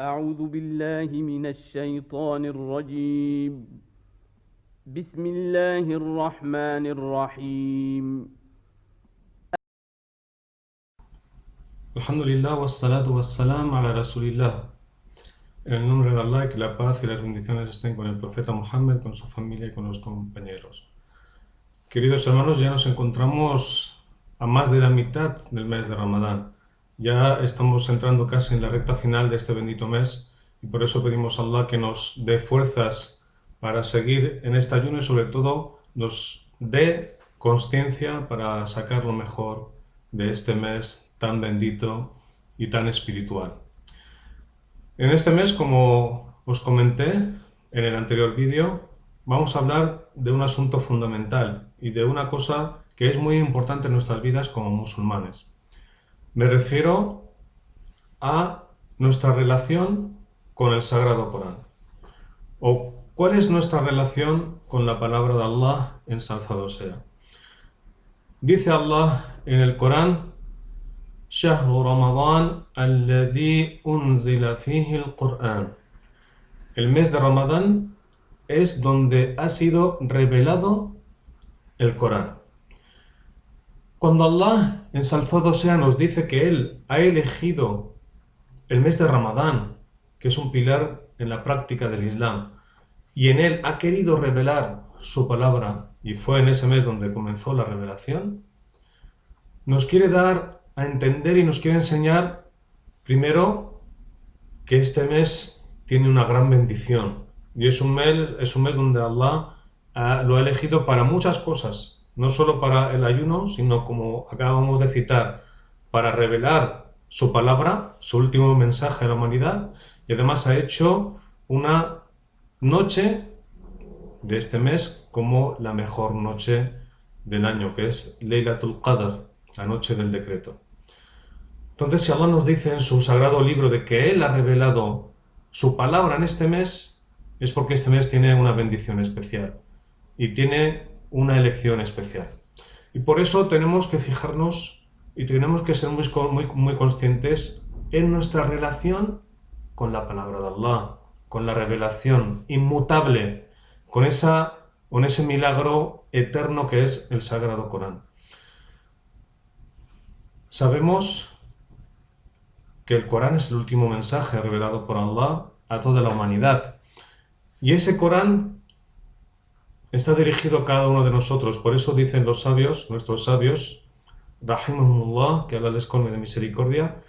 أعوذ بالله من الشيطان الرجيم. بسم الله الرحمن الرحيم. Alhamdulillah, wassalatu wassalam ala Rasulillah. En el nombre de Allah, que la paz y las bendiciones estén con el profeta Muhammad, con su familia y con los compañeros. Queridos hermanos, ya nos encontramos a más de la mitad del mes de Ramadán. Ya estamos entrando casi en la recta final de este bendito mes y por eso pedimos a Allah que nos dé fuerzas para seguir en este ayuno y sobre todo nos dé consciencia para sacar lo mejor de este mes tan bendito y tan espiritual. En este mes, como os comenté en el anterior vídeo, vamos a hablar de un asunto fundamental y de una cosa que es muy importante en nuestras vidas como musulmanes. Me refiero a nuestra relación con el Sagrado Corán. O cuál es nuestra relación con la palabra de Allah, ensalzado sea. Dice Allah en el Corán: شهر رمضان الذي أنزل فيه القرآن. El mes de Ramadán es donde ha sido revelado el Corán. Cuando Allah, ensalzado sea, nos dice que Él ha elegido el mes de Ramadán, que es un pilar en la práctica del Islam, y en él ha querido revelar su palabra, y fue en ese mes donde comenzó la revelación, nos quiere dar a entender y nos quiere enseñar, primero, que este mes tiene una gran bendición, y es un mes donde Allah lo ha elegido para muchas cosas, no solo para el ayuno, sino, como acabamos de citar, para revelar su palabra, su último mensaje a la humanidad, y además ha hecho una noche de este mes como la mejor noche del año, que es Laylatul Qadr, la noche del decreto. Entonces, si Allah nos dice en su sagrado libro de que Él ha revelado su palabra en este mes, es porque este mes tiene una bendición especial y tiene una elección especial. Y por eso tenemos que fijarnos y tenemos que ser muy conscientes en nuestra relación con la palabra de Allah, con la revelación inmutable, con ese milagro eterno que es el Sagrado Corán. Sabemos que el Corán es el último mensaje revelado por Allah a toda la humanidad. Y ese Corán está dirigido a cada uno de nosotros. Por eso dicen los sabios, nuestros sabios, Rahimahumullah, que Allah les colme de misericordia,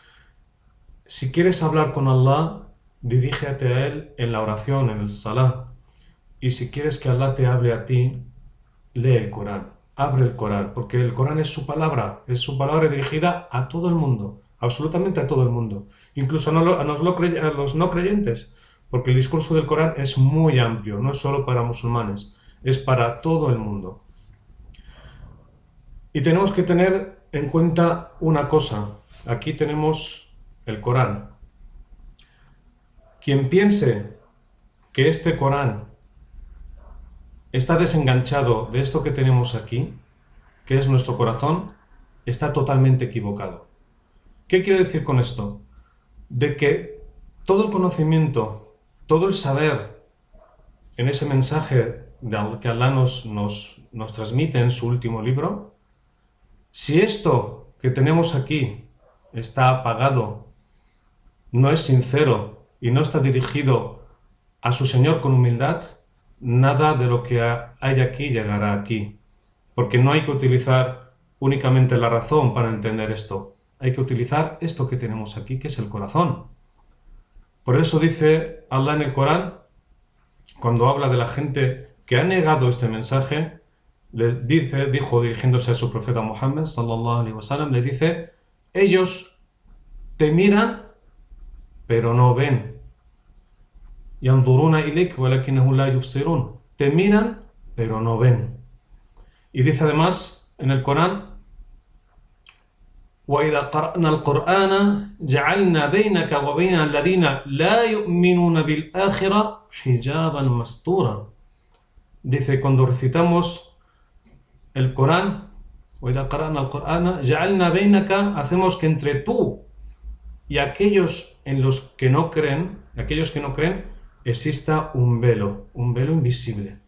si quieres hablar con Allah, dirígete a Él en la oración, en el salah. Y si quieres que Allah te hable a ti, lee el Corán, abre el Corán, porque el Corán es su palabra dirigida a todo el mundo, absolutamente a todo el mundo, incluso a los no creyentes, porque el discurso del Corán es muy amplio, no es solo para musulmanes, es para todo el mundo. Y tenemos que tener en cuenta una cosa, aquí tenemos el Corán. Quien piense que este Corán está desenganchado de esto que tenemos aquí, que es nuestro corazón, está totalmente equivocado. ¿Qué quiero decir con esto? De que todo el conocimiento, todo el saber en ese mensaje que Allah nos transmite en su último libro, si esto que tenemos aquí está apagado, no es sincero y no está dirigido a su Señor con humildad, nada de lo que hay aquí llegará aquí, porque no hay que utilizar únicamente la razón para entender esto, hay que utilizar esto que tenemos aquí, que es el corazón. Por eso dice Allah en el Corán, cuando habla de la gente que ha negado este mensaje, dijo dirigiéndose a su profeta Muhammad sallallahu alaihi wasallam, le dice: ellos te miran pero no ven. Yanzuruna ilayk walakinnahum la yubsirun. Te miran pero no ven. Y dice además en el Corán: وَإِذَا قَرَأْنَا الْقُرْآنَ جَعَلْنَا بَيْنَكَ وَبَيْنَ الَّذِينَ لَا يُؤْمِنُونَ بِالْآخِرَةِ حِجَابًا مَسْتُورًا. Dice, cuando recitamos el Corán, وَإِذَا قَرَأْنَا الْقُرْآنَ جَعَلْنَا بَيْنَكَ, hacemos que entre tú y aquellos en los que no creen, aquellos que no creen, exista un velo invisible.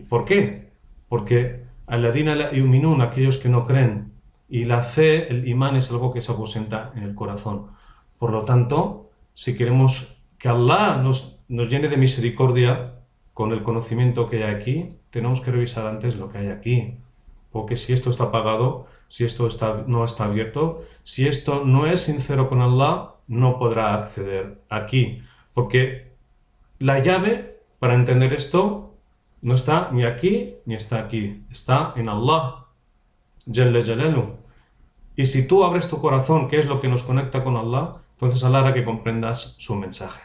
¿Por qué? Porque alladina la yuminun, aquellos que no creen, y la fe, el imán, es algo que se aposenta en el corazón. Por lo tanto, si queremos que Allah nos llene de misericordia con el conocimiento que hay aquí, tenemos que revisar antes lo que hay aquí. Porque si esto está apagado, si esto no está abierto, si esto no es sincero con Allah, no podrá acceder aquí. Porque la llave para entender esto no está ni aquí ni está aquí, está en Allah, Jalla Jalaluhu. Y si tú abres tu corazón, que es lo que nos conecta con Allah, entonces Allah hará que comprendas su mensaje.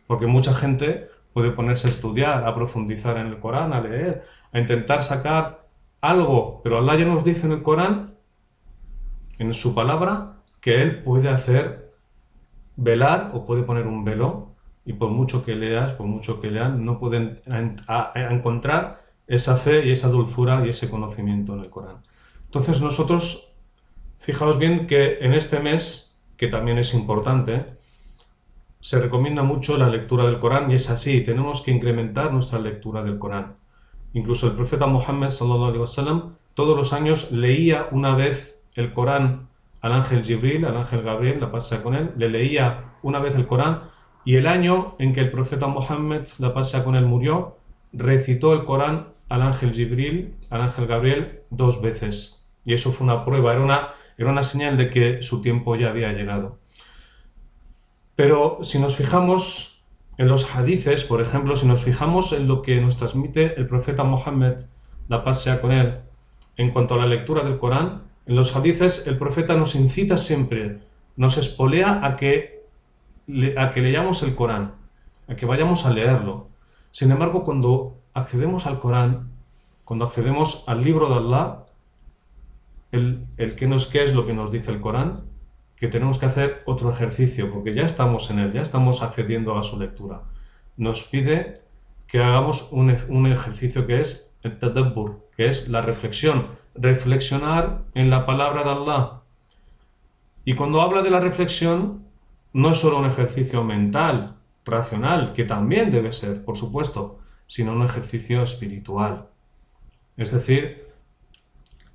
Porque mucha gente puede ponerse a estudiar, a profundizar en el Corán, a leer, a intentar sacar algo, pero Allah ya nos dice en el Corán, en su palabra, que Él puede hacer velar o puede poner un velo, y por mucho que leas, por mucho que lean, no pueden encontrar esa fe y esa dulzura y ese conocimiento en el Corán. Entonces nosotros, fijaos bien que en este mes, que también es importante, se recomienda mucho la lectura del Corán, y es así, tenemos que incrementar nuestra lectura del Corán. Incluso el profeta Muhammad sallallahu alaihi wasallam todos los años leía una vez el Corán al ángel Jibril, al ángel Gabriel, la paz sea con él, le leía una vez el Corán, y el año en que el profeta Muhammad, la paz sea con él, murió, recitó el Corán al ángel Jibril, al ángel Gabriel, 2 veces. Y eso fue una prueba, era una señal de que su tiempo ya había llegado. Pero si nos fijamos en los hadices, por ejemplo, si nos fijamos en lo que nos transmite el profeta Muhammad, la paz sea con él, en cuanto a la lectura del Corán, en los hadices el profeta nos incita siempre, nos espolea a que leamos el Corán, a que vayamos a leerlo. Sin embargo, cuando accedemos al Corán, cuando accedemos al libro de Allah, ¿qué es lo que nos dice el Corán? Que tenemos que hacer otro ejercicio, porque ya estamos en él, ya estamos accediendo a su lectura. Nos pide que hagamos un ejercicio que es el tadabbur, que es la reflexión, reflexionar en la palabra de Allah. Y cuando habla de la reflexión, no es solo un ejercicio mental, racional, que también debe ser, por supuesto, sino un ejercicio espiritual. Es decir,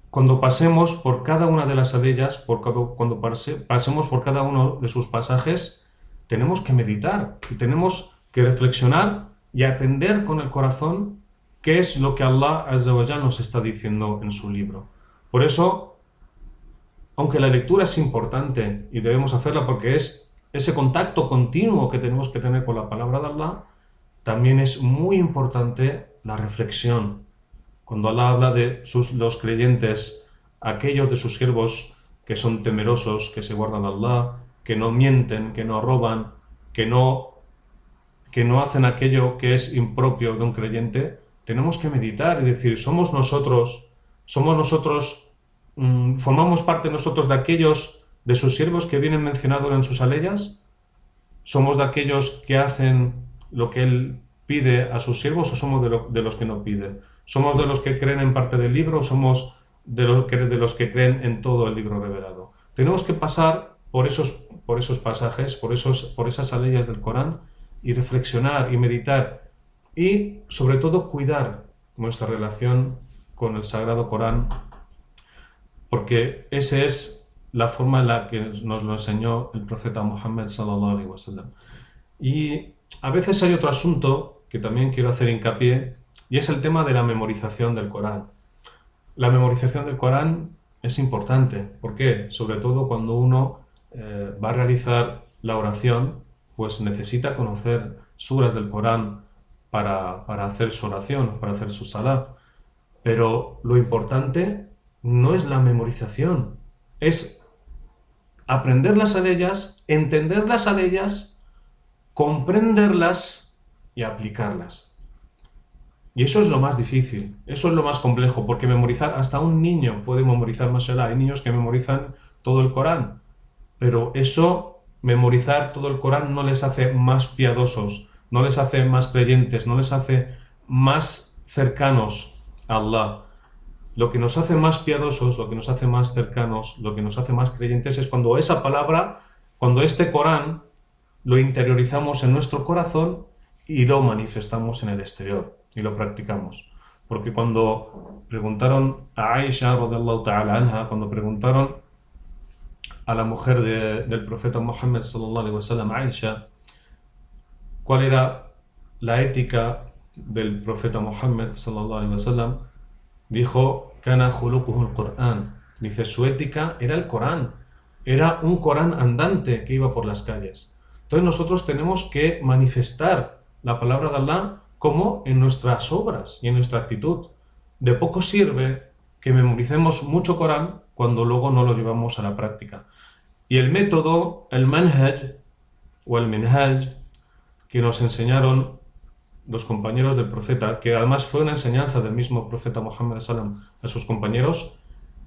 cuando pasemos por cada una de las aleyas, cuando pasemos por cada uno de sus pasajes, tenemos que meditar y tenemos que reflexionar y atender con el corazón qué es lo que Allah Azza wa Jalla nos está diciendo en su libro. Por eso, aunque la lectura es importante y debemos hacerla porque es ese contacto continuo que tenemos que tener con la palabra de Allah, también es muy importante la reflexión. Cuando Allah habla de los creyentes, aquellos de sus siervos que son temerosos, que se guardan de Allah, que no mienten, que no roban, que no hacen aquello que es impropio de un creyente, tenemos que meditar y decir, formamos parte nosotros de aquellos de sus siervos que vienen mencionados en sus aleyas, somos de aquellos que hacen lo que Él pide a sus siervos o somos de los que no piden. ¿Somos de los que creen en parte del libro o somos de los que creen en todo el libro revelado? Tenemos que pasar por esos pasajes, por esas aleyas del Corán y reflexionar y meditar y, sobre todo, cuidar nuestra relación con el Sagrado Corán, porque esa es la forma en la que nos lo enseñó el profeta Muhammad sallallahu alaihi wasallam. Y a veces hay otro asunto que también quiero hacer hincapié, y es el tema de la memorización del Corán. La memorización del Corán es importante. ¿Por qué? Sobre todo cuando uno va a realizar la oración, pues necesita conocer suras del Corán para hacer su oración, para hacer su salah. Pero lo importante no es la memorización, es aprenderlas a ellas, entenderlas a ellas, comprenderlas y aplicarlas. Y eso es lo más difícil, eso es lo más complejo, porque memorizar, hasta un niño puede memorizar, mashallah, hay niños que memorizan todo el Corán, pero memorizar todo el Corán no les hace más piadosos, no les hace más creyentes, no les hace más cercanos a Allah. lo que nos hace más piadosos, lo que nos hace más cercanos, lo que nos hace más creyentes es cuando esa palabra, cuando este Corán lo interiorizamos en nuestro corazón y lo manifestamos en el exterior y lo practicamos. Porque cuando preguntaron a Aisha, radiyallahu ta'ala anha, cuando preguntaron a la mujer del profeta Muhammad sallallahu alaihi wasallam, Aisha, cuál era la ética del profeta Muhammad sallallahu alaihi wasallam, dijo, kana khuluquhu al-Qur'an. Dice, su ética era el Corán, era un Corán andante que iba por las calles. Entonces nosotros tenemos que manifestar la palabra de Allah como en nuestras obras y en nuestra actitud. De poco sirve que memoricemos mucho Corán cuando luego no lo llevamos a la práctica. Y el método, el manhaj o el minhaj que nos enseñaron los compañeros del profeta, que además fue una enseñanza del mismo profeta Muhammad sallam a sus compañeros,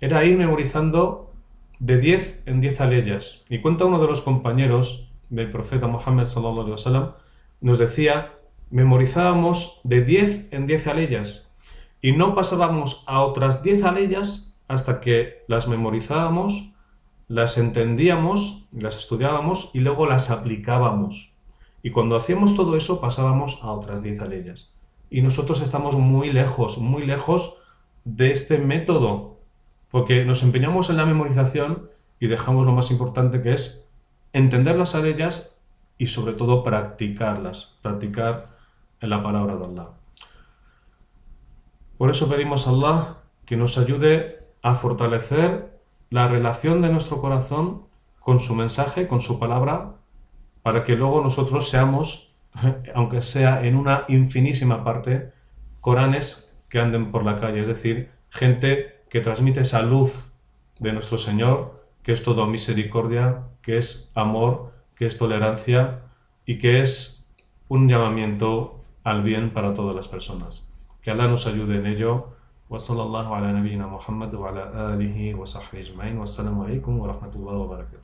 era ir memorizando de 10 en 10 aleyas. Y cuenta uno de los compañeros del profeta Muhammad sallallahu alaihi wasallam, nos decía, memorizábamos de 10 en 10 aleyas y no pasábamos a otras 10 aleyas hasta que las memorizábamos, las entendíamos, las estudiábamos y luego las aplicábamos. Y cuando hacíamos todo eso pasábamos a otras 10 aleyas. Y nosotros estamos muy lejos de este método, porque nos empeñamos en la memorización y dejamos lo más importante, que es entender las aleyas y sobre todo practicarlas, practicar en la palabra de Allah. Por eso pedimos a Allah que nos ayude a fortalecer la relación de nuestro corazón con su mensaje, con su palabra, para que luego nosotros seamos, aunque sea en una infinísima parte, Coranes que anden por la calle, es decir, gente que transmite esa luz de nuestro Señor, que es todo misericordia, que es amor, que es tolerancia y que es un llamamiento al bien para todas las personas. Que Allah nos ayude en ello. Wa sallallahu ala nabiyyina Muhammad wa ala alihi wa sahbihi ajma'in. Wassalamu alaikum wa rahmatullahi wa barakatuh.